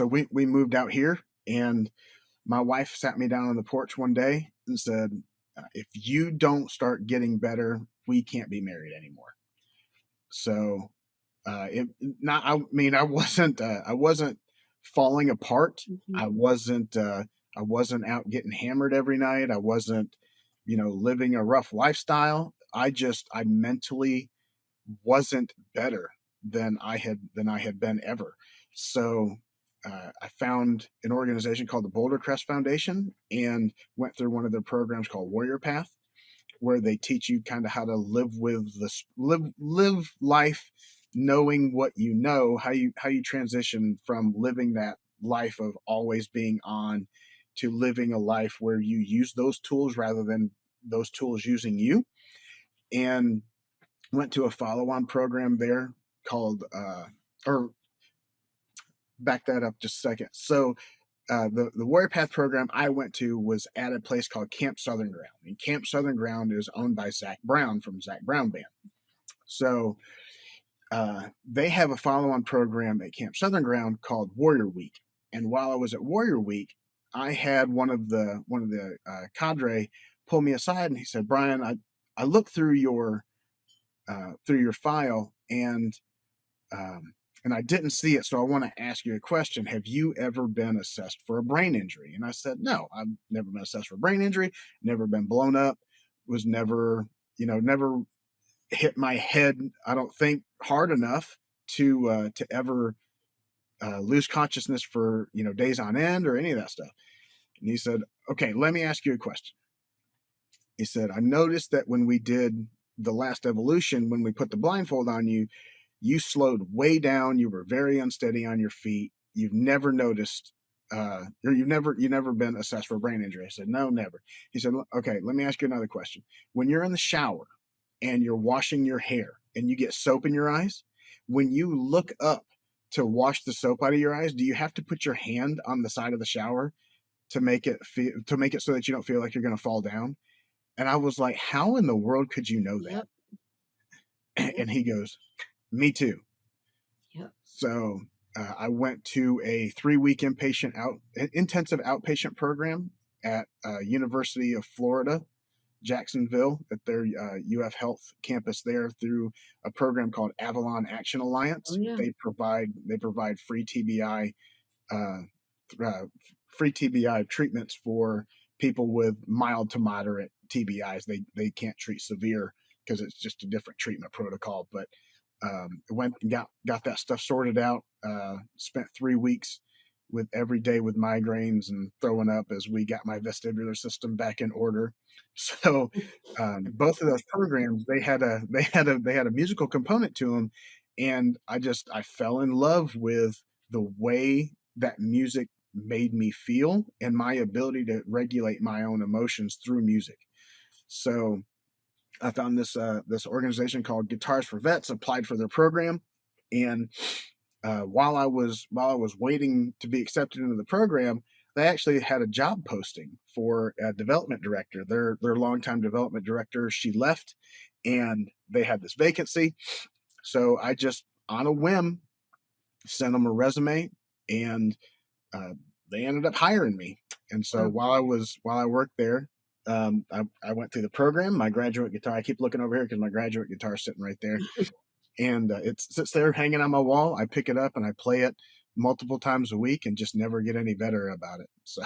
so we moved out here, and my wife sat me down on the porch one day and said, "If you don't start getting better, we can't be married anymore." So it not I mean I wasn't falling apart. Mhm. I wasn't out getting hammered every night. I wasn't, living a rough lifestyle. I mentally wasn't better than I had been ever. So I found an organization called the Boulder Crest Foundation and went through one of their programs called Warrior Path, where they teach you kind of how to live life knowing what you know, how you transition from living that life of always being on to living a life where you use those tools rather than those tools using you. And went to a follow-on program there called or back that up just a second. So the Warrior Path program I went to was at a place called Camp Southern Ground, and Camp Southern Ground is owned by Zach Brown from Zach Brown Band. So they have a follow-on program at Camp Southern Ground called Warrior Week. And while I was at Warrior Week, I had one of the cadre pull me aside, and he said, "Brian, I looked through your file, um, and I didn't see it, so I want to ask you a question. Have you ever been assessed for a brain injury?" And I said, "No, I've never been assessed for a brain injury, never been blown up, was never hit my head, I don't think, hard enough to ever lose consciousness for days on end or any of that stuff." And he said, "Okay, let me ask you a question." He said, "I noticed that when we did the last evolution, when we put the blindfold on you, you slowed way down. You were very unsteady on your feet. You've never noticed, or you've never been assessed for a brain injury." I said, "No, never." He said, "Okay, let me ask you another question. When you're in the shower and you're washing your hair and you get soap in your eyes, when you look up to wash the soap out of your eyes, do you have to put your hand on the side of the shower to make it so that you don't feel like you're going to fall down?" And I was like, "How in the world could you know Yep. that?" Yep. And he goes, "Me too." Yep. So I went to a 3-week intensive outpatient program at University of Florida, Jacksonville, at their UF Health campus there through a program called Avalon Action Oh Alliance. yeah. They provide uh, uh, free TBI treatments for people with mild to moderate TBIs. They can't treat severe because it's just a different treatment protocol. But went and got that stuff sorted out. Spent 3 weeks with every day with migraines and throwing up as we got my vestibular system back in order. So both of those programs, they had a musical component to them, and I fell in love with the way that music made me feel and my ability to regulate my own emotions through music. So I found this organization called Guitars for Vets, applied for their program, and while I was waiting to be accepted into the program, they actually had a job posting for a development director. Their longtime development director, she left, and they had this vacancy. So I just, on a whim, sent them a resume, and uh, they ended up hiring me. And so Wow. while I worked there, I went through the program. My graduate guitar. I keep looking over here because my graduate guitar is sitting right there, and it sits there hanging on my wall. I pick it up and I play it multiple times a week, and just never get any better about it. So